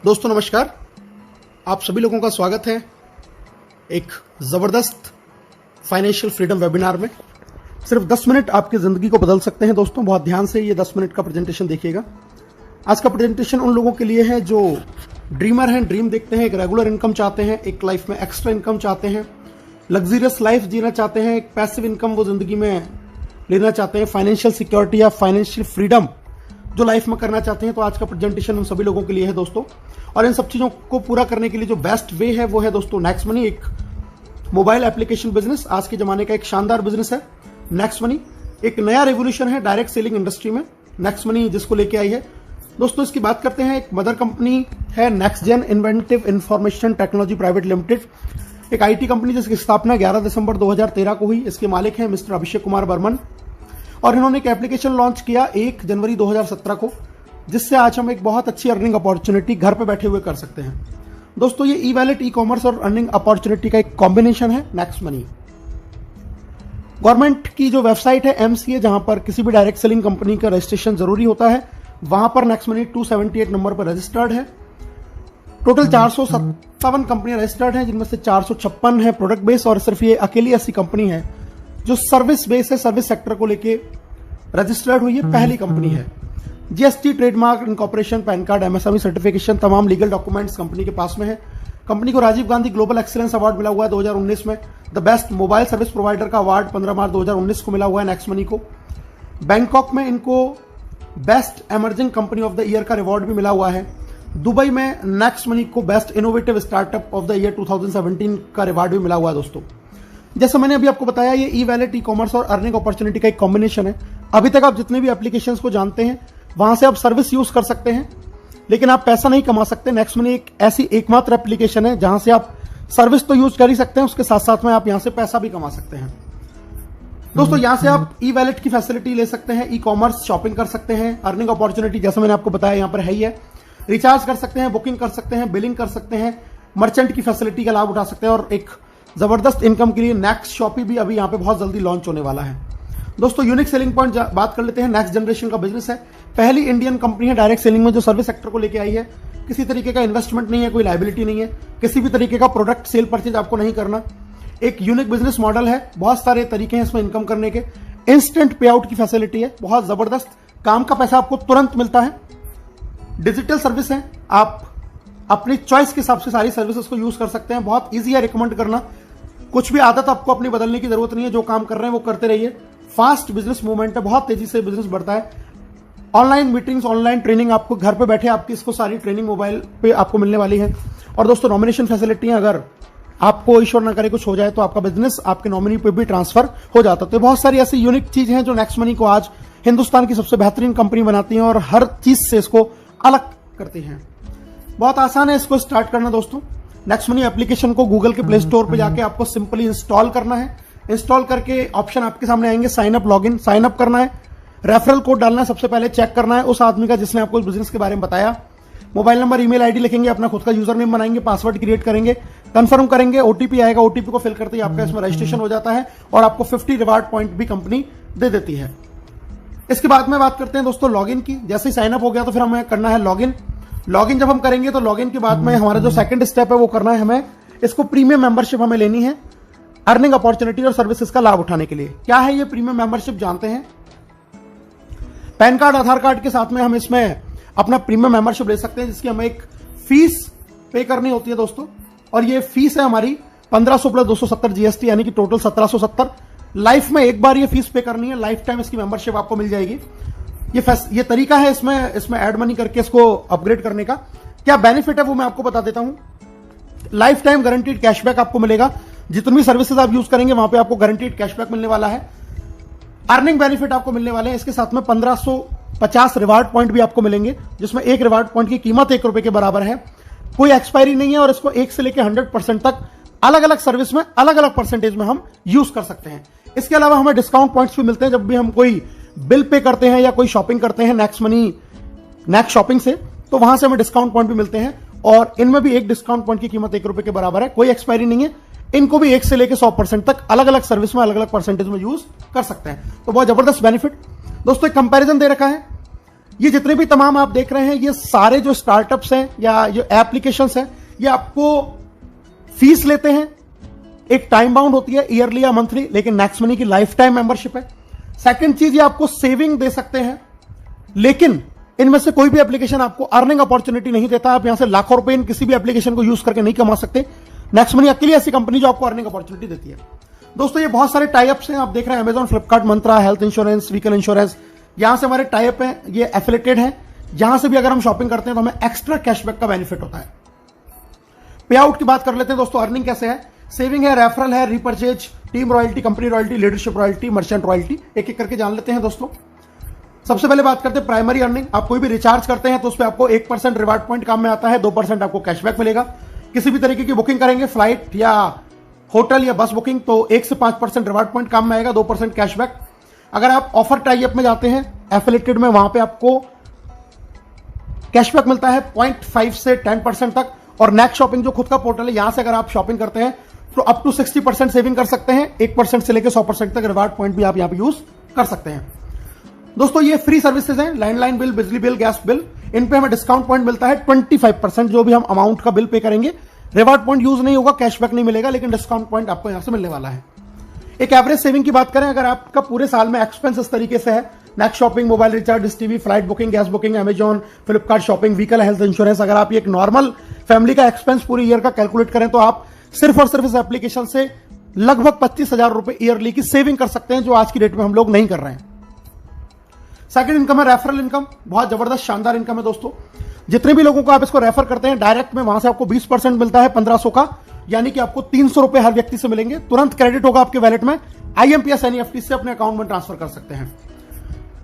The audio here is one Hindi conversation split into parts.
दोस्तों नमस्कार, आप सभी लोगों का स्वागत है एक ज़बरदस्त फाइनेंशियल फ्रीडम वेबिनार में। सिर्फ 10 मिनट आपकी ज़िंदगी को बदल सकते हैं। दोस्तों बहुत ध्यान से ये 10 मिनट का प्रेजेंटेशन देखिएगा। आज का प्रेजेंटेशन उन लोगों के लिए है जो ड्रीमर हैं, ड्रीम देखते हैं, एक रेगुलर इनकम चाहते हैं, एक लाइफ में एक्स्ट्रा इनकम चाहते हैं, लग्जरियस लाइफ जीना चाहते हैं, एक पैसिव इनकम वो ज़िंदगी में लेना चाहते हैं, फाइनेंशियल सिक्योरिटी या फाइनेंशियल फ्रीडम जो लाइफ में करना चाहते हैं। तो आज का प्रेजेंटेशन उन सभी लोगों के लिए है दोस्तों। और इन सब चीज़ों को पूरा करने के लिए जो बेस्ट वे है वो है दोस्तों नेक्स्ट मनी, एक मोबाइल एप्लीकेशन बिजनेस। आज के ज़माने का एक शानदार बिजनेस है नेक्स्ट मनी। एक नया रेवोल्यूशन है डायरेक्ट सेलिंग इंडस्ट्री में नेक्स्ट मनी जिसको लेके आई है। दोस्तों इसकी बात करते हैं। एक मदर कंपनी है Next Gen Inventive Information Technology Private Limited, एक आईटी कंपनी जिसकी स्थापना 11 दिसंबर 2013 को हुई। इसके मालिक हैं मिस्टर अभिषेक कुमार बर्मन और इन्होंने एक एप्लीकेशन लॉन्च किया 1 जनवरी 2017 को, जिससे आज हम एक बहुत अच्छी अर्निंग अपॉर्चुनिटी घर पे बैठे हुए कर सकते हैं। दोस्तों ये ई वैलेट, ई कॉमर्स और अर्निंग अपॉर्चुनिटी का एक कॉम्बिनेशन है नेक्स्ट मनी। गवर्नमेंट की जो वेबसाइट है एमसीए, जहां पर किसी भी डायरेक्ट सेलिंग कंपनी का रजिस्ट्रेशन जरूरी होता है, वहां पर नेक्स्ट मनी 278 नंबर पर रजिस्टर्ड है। टोटल 457 कंपनियां रजिस्टर्ड हैं, जिनमें से 456 है प्रोडक्ट बेस और सिर्फ ये अकेली ऐसी कंपनी है जो सर्विस बेस है, सर्विस सेक्टर को लेके रजिस्टर्ड हुई है, पहली कंपनी है। GST, trademark, incorporation, PAN card, MSME certification, तमाम लीगल डॉक्यूमेंट्स कंपनी के पास में है। कंपनी को Rajiv Gandhi global excellence award मिला हुआ है 2019 में। The best mobile service provider का अवार्ड 15 मार्च 2019 को मिला हुआ है नेक्स्ट मनी को। बैंकॉक में इनको best emerging company of the year का रिवॉर्ड भी मिला हुआ है। दुबई में नेक्स्ट मनी को best innovative startup of the year 2017 का रिवॉर्ड भी मिला हुआ है। दोस्तों जैसे मैंने अभी आपको बताया, ये ई वैलेट, ई कॉमर्स और अर्निंग अपॉर्चुनिटी का एक कॉम्बिनेशन है। अभी तक आप जितने भी एप्लीकेशंस को जानते हैं वहां से आप सर्विस यूज कर सकते हैं, लेकिन आप पैसा नहीं कमा सकते। नेक्स्ट मनी एक ऐसी एकमात्र एप्लीकेशन है जहां से आप सर्विस तो यूज कर ही सकते हैं, उसके साथ साथ में आप यहां से पैसा भी कमा सकते हैं। दोस्तों यहां से आप ई वैलेट की फैसिलिटी ले सकते हैं, ई कॉमर्स शॉपिंग कर सकते हैं, अर्निंग अपॉर्चुनिटी जैसे मैंने आपको बताया यहां पर है ही है, रिचार्ज कर सकते हैं, बुकिंग कर सकते हैं, बिलिंग कर सकते हैं, मर्चेंट की फैसिलिटी का लाभ उठा सकते हैं और एक जबरदस्त इनकम के लिए नेक्स्ट शॉपी भी अभी यहां पे बहुत जल्दी लॉन्च होने वाला है। दोस्तों यूनिक सेलिंग पॉइंट बात कर लेते हैं। नेक्स्ट जनरेशन का बिजनेस है, पहली इंडियन कंपनी है डायरेक्ट सेलिंग में जो सर्विस सेक्टर को लेके आई है। किसी तरीके का इन्वेस्टमेंट नहीं है, कोई लायबिलिटी नहीं है, किसी भी तरीके का प्रोडक्ट सेल परचेज आपको नहीं करना। एक यूनिक बिजनेस मॉडल है, बहुत सारे तरीके हैं इसमें इनकम करने के। इंस्टेंट पे आउट की फैसिलिटी है, बहुत जबरदस्त, काम का पैसा आपको तुरंत मिलता है। डिजिटल सर्विस है, आप अपनी चॉइस के हिसाब से सारी सर्विसेज को यूज कर सकते हैं। बहुत ईजी है रिकमेंड करना, कुछ भी आदत आपको अपनी बदलने की जरूरत नहीं है, जो काम कर रहे हैं वो करते रहिए। फास्ट बिजनेस मूवमेंट है, बहुत तेजी से बिजनेस बढ़ता है। ऑनलाइन मीटिंग्स, ऑनलाइन ट्रेनिंग, आपको घर पे बैठे आपकी इसको सारी ट्रेनिंग मोबाइल पे आपको मिलने वाली है। और दोस्तों नॉमिनेशन फैसिलिटी है, अगर आपको ईश्वर न करे कुछ हो जाए तो आपका बिजनेस आपके नॉमिनी पे भी ट्रांसफर हो जाता है। तो बहुत सारी ऐसी यूनिक चीजें हैं जो नेक्स्ट मनी को आज हिंदुस्तान की सबसे बेहतरीन कंपनी बनाती हैं और हर चीज से इसको अलग करती हैं। बहुत आसान है इसको स्टार्ट करना। दोस्तों नेक्स्ट मनी एप्लीकेशन को गूगल के प्ले स्टोर पे जाके आपको सिंपली इंस्टॉल करना है। इंस्टॉल करके ऑप्शन आपके सामने आएंगे, sign up, login. Sign up करना है, रेफरल कोड डालना है, सबसे पहले चेक करना है उस आदमी का जिसने आपको इस बिजनेस के बारे में बताया। मोबाइल नंबर, ईमेल आईडी लिखेंगे, अपना खुद का यूजर नेम बनाएंगे, पासवर्ड क्रिएट करेंगे, कंफर्म करेंगे, ओटीपी आएगा, ओटीपी को फिल करते ही आपका इसमें रजिस्ट्रेशन हो जाता है और आपको 50 रिवार्ड पॉइंट भी कंपनी दे देती है। इसके बाद में बात करते हैं दोस्तों लॉगिन की। जैसे ही साइन अप हो गया तो फिर हमें करना है लॉगिन। लॉगिन जब हम करेंगे तो लॉगिन के बाद में हमारा जो सेकंड स्टेप है वो करना है हमें, इसको प्रीमियम मेंबरशिप हमें लेनी है अर्निंग अपॉर्चुनिटी और सर्विसेज का लाभ उठाने के लिए। क्या है ये प्रीमियम मेंबरशिप जानते हैं। पैन कार्ड, आधार कार्ड के साथ में हम इसमें अपना प्रीमियम मेंबरशिप ले सकते हैं, जिसकी हमें एक फीस पे करनी होती है दोस्तों। और ये फीस है हमारी 1500 प्लस 270 जीएसटी, यानी कि टोटल 1770। लाइफ में एक बार ये फीस पे करनी है, लाइफ टाइम इसकी मेंबरशिप आपको मिल जाएगी। ये तरीका है इसमें ऐड मनी करके इसको अपग्रेड करने का। क्या बेनिफिट है वो मैं आपको बता देता हूं। लाइफ टाइम गारंटीड कैशबैक आपको मिलेगा, जितनी भी सर्विसेज आप यूज करेंगे वहां पे आपको गारंटीड कैशबैक मिलने वाला है। अर्निंग बेनिफिट आपको मिलने वाले हैं। इसके साथ में 1550 रिवार्ड पॉइंट भी आपको मिलेंगे, जिसमें एक रिवार्ड पॉइंट की कीमत ₹1 के बराबर है। कोई एक्सपायरी नहीं है और इसको 1 से लेकर 100% तक अलग अलग सर्विस में अलग अलग परसेंटेज में हम यूज कर सकते हैं। इसके अलावा हमें डिस्काउंट पॉइंट्स भी मिलते हैं जब भी हम कोई बिल पे करते हैं या कोई शॉपिंग करते हैं नेक्स्ट मनी, नेक्स्ट शॉपिंग से, तो वहां से हमें डिस्काउंट पॉइंट भी मिलते हैं और इनमें भी एक डिस्काउंट पॉइंट की कीमत ₹1 के बराबर है। कोई एक्सपायरी नहीं है, इनको भी 1 से लेकर 100% तक अलग अलग सर्विस में अलग अलग परसेंटेज में यूज कर सकते हैं। तो बहुत जबरदस्त बेनिफिट। दोस्तों एक कंपैरिजन दे रखा है, ये जितने भी तमाम आप देख रहे हैं, ये सारे जो स्टार्टअप्स हैं या जो एप्लीकेशंस हैं, ये आपको फीस लेते हैं। एक टाइम बाउंड होती है, ईयरली या मंथली, लेकिन नेक्स्ट मनी की लाइफ टाइम मेंबरशिप है। सेकंड चीज, ये आपको सेविंग दे सकते हैं, लेकिन इनमें से कोई भी एप्लीकेशन आपको अर्निंग अपॉर्चुनिटी नहीं देता। आप यहां से लाखों रुपए इन किसी भी एप्लीकेशन को यूज करके नहीं कमा सकते। नेक्स्ट मनी अकेली ऐसी कंपनी जो आपको अर्निंग अपॉर्चुनिटी देती है। दोस्तों, ये बहुत सारे टाइप्स हैं, आप देख रहे हैं अमेजॉन, फ्लिपकार्ट, मंत्रा, हेल्थ इंश्योरेंस, व्हीकल इंश्योरेंस, यहां से हमारे टाइप हैं, ये एफिलेटेड हैं। यहां से भी अगर हम शॉपिंग करते हैं तो हमें एक्स्ट्रा कैशबैक का बेनिफिट होता है। पे आउट की बात कर लेते हैं दोस्तों। अर्निंग कैसे है? सेविंग है, रेफरल है, repurchase, team royalty, company royalty, leadership royalty, merchant royalty. एक एक करके जान लेते हैं दोस्तों। सबसे पहले बात करते हैं प्राइमरी अर्निंग। आप कोई भी रिचार्ज करते हैं तो उस पर आपको 1% रिवार्ड पॉइंट काम में आता है, 2% आपको कैशबैक मिलेगा। किसी भी तरीके की बुकिंग करेंगे, फ्लाइट या होटल या बस बुकिंग, तो 1 से 5% रिवार्ड पॉइंट काम में आएगा, 2% कैशबैक। अगर आप ऑफर टाई अप में जाते हैं एफिलेटेड में, वहां पे आपको कैशबैक मिलता है 0.5 से 10% तक। और नेक्स्ट शॉपिंग जो खुद का पोर्टल है, यहां से अगर आप शॉपिंग करते हैं तो अप टू 60% सेविंग कर सकते हैं। 1% से लेकर 100% तक रिवार्ड पॉइंट भी आप यहां पे यूज कर सकते हैं। दोस्तों, ये फ्री सर्विसेज हैं, लैंडलाइन बिल, बिजली बिल, गैस बिल, इन पे हमें डिस्काउंट पॉइंट मिलता है 25%। जो भी हम अमाउंट का बिल पे करेंगे, रिवार्ड पॉइंट यूज नहीं होगा, कैशबैक नहीं मिलेगा, लेकिन डिस्काउंट पॉइंट आपको यहां से मिलने वाला है। एक एवरेज सेविंग की बात करें, अगर आपका पूरे साल में एक्सपेंस इस तरीके से है, next shopping, mobile recharge, dish TV, flight booking, gas booking, Amazon, Flipkart shopping, vehicle, health insurance, अगर आप ये एक नॉर्मल फैमिली का एक्सपेंस पूरी ईयर का कैलकुलेट करें तो आप सिर्फ और सिर्फ इस एप्लीकेशन से लगभग 25,000 रुपए ईयरली की सेविंग कर सकते हैं, जो आज की डेट में हम लोग नहीं कर रहे हैं। सेकंड इनकम है रेफरल इनकम। बहुत जबरदस्त शानदार इनकम है दोस्तों। जितने भी लोगों को आप इसको रेफर करते हैं डायरेक्ट में, वहां से आपको 20% मिलता है 1500 का, यानी कि आपको 300 रुपए हर व्यक्ति से मिलेंगे। तुरंत क्रेडिट होगा आपके वैलेट में, IMPS NEFT से अपने अकाउंट में ट्रांसफर कर सकते हैं।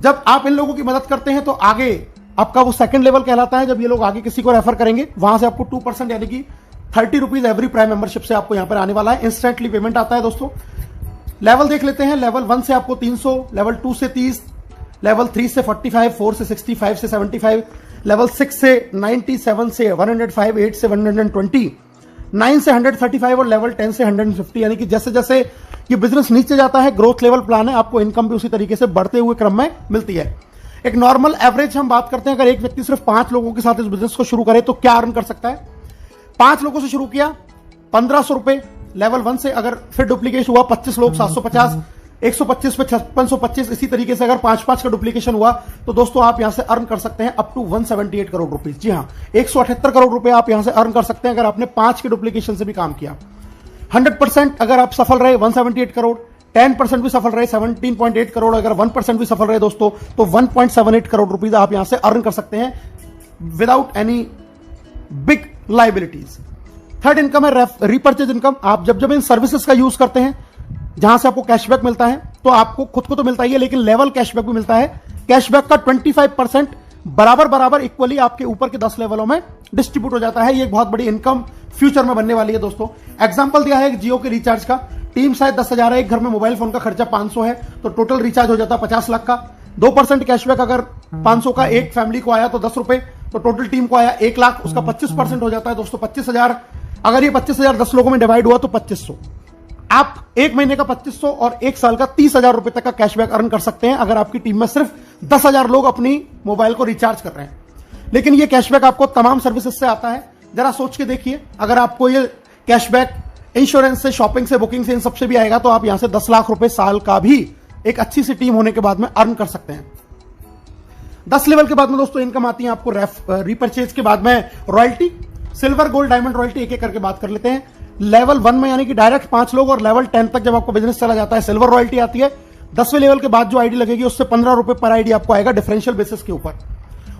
जब आप इन लोगों की मदद करते हैं तो आगे आपका वो सेकंड लेवल कहलाता है। जब ये लोग आगे किसी को रेफर करेंगे, वहां से आपको 2% यानी कि 30 रुपीज एवरी प्राइम मेंबरशिप से आपको यहां पर आने वाला है। इंस्टेंटली पेमेंट आता है दोस्तों। लेवल देख लेते हैं। लेवल 1 से आपको 300, लेवल 2 से 30, लेवल 3 से 45, 4 से 60, 5 से 75, लेवल 6 से 90, 7 से 105, 8 से 120, 9 से 135 और लेवल 10 से 150। यानी कि जैसे जैसे ये बिजनेस नीचे जाता है, ग्रोथ लेवल प्लान है, आपको इनकम भी उसी तरीके से बढ़ते हुए क्रम में मिलती है। एक नॉर्मल एवरेज हम बात करते हैं, अगर एक व्यक्ति सिर्फ 5 लोगों के साथ इस बिजनेस को शुरू करे तो क्या अर्न कर सकता है? 5 लोगों से शुरू किया, 1500 रुपए लेवल 1 से, अगर फिर डुप्लीकेशन हुआ 25 लोग 750, 125 पे 5625, इसी तरीके से अगर 5-5 का डुप्लीकेशन हुआ तो दोस्तों आप यहां से अर्न कर सकते हैं अप टू 178 करोड़ रुपीज। जी हां, 178 करोड़ रुपए आप यहां से अर्न कर सकते हैं अगर आपने 5 के डुप्लीकेशन से भी काम किया। 100% अगर आप सफल रहे 178 करोड़, 10% भी सफल रहे 17.8 करोड़, अगर 1% भी सफल रहे दोस्तों तो 1.78 करोड़ रुपीज आप यहां से अर्न कर सकते हैं without any big liabilities. Third income है रिपर्चेज इनकम। आप जब जब इन सर्विसेज का यूज करते हैं जहां से आपको कैशबैक मिलता है, तो आपको खुद को तो मिलता ही है, लेकिन लेवल कैशबैक भी मिलता है। कैशबैक का 25% बराबर इक्वली आपके ऊपर के 10 लेवलों में डिस्ट्रीब्यूट हो जाता है। ये एक बहुत बड़ी इनकम फ्यूचर में बनने वाली है दोस्तों। एग्जांपल दिया है जियो के रिचार्ज का। टीम शायद 10,000 है, एक घर में मोबाइल फोन का खर्चा 500 है, तो टोटल रिचार्ज हो जाता 50 लाख का। 2% कैशबैक अगर 500 का एक फैमिली को आया तो 10 रुपए, तो टोटल टीम को आया 1 लाख, उसका 25% हो जाता है दोस्तों 25,000। अगर ये 25,000 10 लोगों में डिवाइड हुआ तो 2500। आप एक महीने का 2500 और एक साल का 30,000 रुपए तक का कैशबैक अर्न कर सकते हैं अगर आपकी टीम में सिर्फ 10,000 लोग अपनी मोबाइल को रिचार्ज कर रहे हैं। लेकिन ये कैशबैक आपको तमाम सर्विसेज से आता है। जरा सोच के देखिए, अगर आपको ये कैशबैक इंश्योरेंस से, शॉपिंग से, बुकिंग से, इन सबसे भी आएगा तो आप यहां से 10 लाख रुपए साल का भी एक अच्छी सी टीम होने के बाद में अर्न कर सकते हैं। 10 लेवल के बाद में दोस्तों इनकम आती है आपको रिपर्चेज के बाद में royalty, silver, gold, diamond royalty. एक एक करके बात कर लेते हैं। लेवल 1 में यानी कि डायरेक्ट 5 लोग, और लेवल 10 तक जब आपको बिजनेस चला जाता है सिल्वर रॉयल्टी आती है। 10वें लेवल के बाद जो आईडी लगेगी उससे 15 रुपए पर आईडी आपको आएगा डिफरेंशियल बेसिस के ऊपर।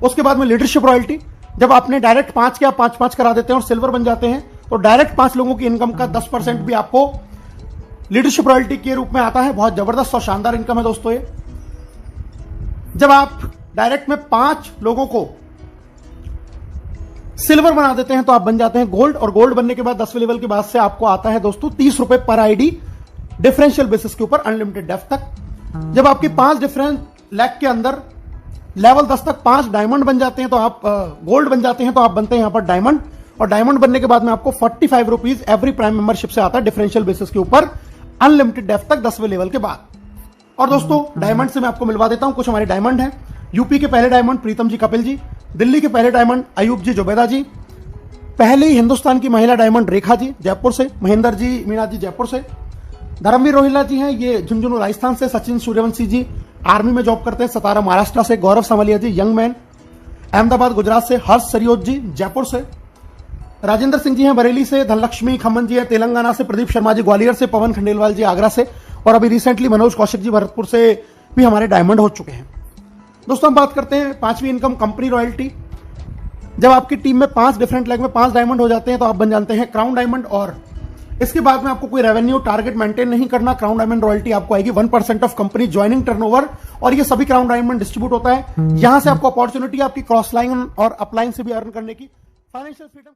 उसके बाद में लीडरशिप रॉयल्टी, जब आपने डायरेक्ट 5 के आप 5-5 करा देते हैं और सिल्वर बन जाते हैं तो डायरेक्ट 5 लोगों की इनकम का 10% भी आपको लीडरशिप रॉयल्टी के रूप में आता है। बहुत जबरदस्त और शानदार इनकम है दोस्तों ये। जब आप डायरेक्ट में 5 लोगों को सिल्वर बना देते हैं तो आप बन जाते हैं गोल्ड, और गोल्ड बनने के बाद 10वें लेवल के बाद से आपको आता है दोस्तों 30 रुपए पर आईडी डिफरेंशियल बेसिस के ऊपर अनलिमिटेड डेप्थ तक। जब आपके 5 डिफरेंट लैक के अंदर लेवल 10 तक 5 डायमंड बन जाते हैं तो आप गोल्ड बन जाते हैं तो आप बनते हैं यहां पर डायमंड, और डायमंड बनने के बाद में आपको 45 रुपीज एवरी प्राइम मेंबरशिप से आता है डिफरेंशियल बेसिस के ऊपर अनलिमिटेड डेप्थ तक 10वें लेवल के बाद। और दोस्तों डायमंड से मैं आपको मिलवा देता हूं कुछ हमारे डायमंड है। यूपी के पहले डायमंड प्रीतम जी कपिल जी, दिल्ली के पहले डायमंड अयूब जी जुबैदा जी, पहले ही हिंदुस्तान की महिला डायमंड रेखा जी जयपुर से, महेंद्र जी मीणा जी जयपुर से, धर्मवीर रोहिल्ला जी हैं ये झुंझुनू राजस्थान से, सचिन सूर्यवंशी जी आर्मी में जॉब करते हैं सतारा महाराष्ट्र से, गौरव सामलिया जी यंग मैन अहमदाबाद गुजरात से, हर्ष सरियोत जी जयपुर से, राजेंद्र सिंह जी हैं बरेली से, धनलक्ष्मी खम्मन जी है तेलंगाना से, प्रदीप शर्मा जी ग्वालियर से, पवन खंडेलवाल जी आगरा से, और अभी रिसेंटली मनोज कौशिक जी भरतपुर से भी हमारे डायमंड हो चुके हैं। दोस्तों हम बात करते हैं पांचवी इनकम कंपनी रॉयल्टी। जब आपकी टीम में 5 डिफरेंट लेग में 5 डायमंड हो जाते हैं तो आप बन जाते हैं क्राउन डायमंड, और इसके बाद में आपको कोई रेवेन्यू टारगेट मेंटेन नहीं करना। क्राउन डायमंड रॉयल्टी आपको आएगी 1% ऑफ कंपनी ज्वाइनिंग टर्नओवर, और ये सभी क्राउन डायमंड डिस्ट्रीब्यूट होता है। यहां से आपको अपॉर्चुनिटी आपकी क्रॉस लाइन और अपलाइन से भी अर्न करने की, फाइनेंशियल फ्रीडम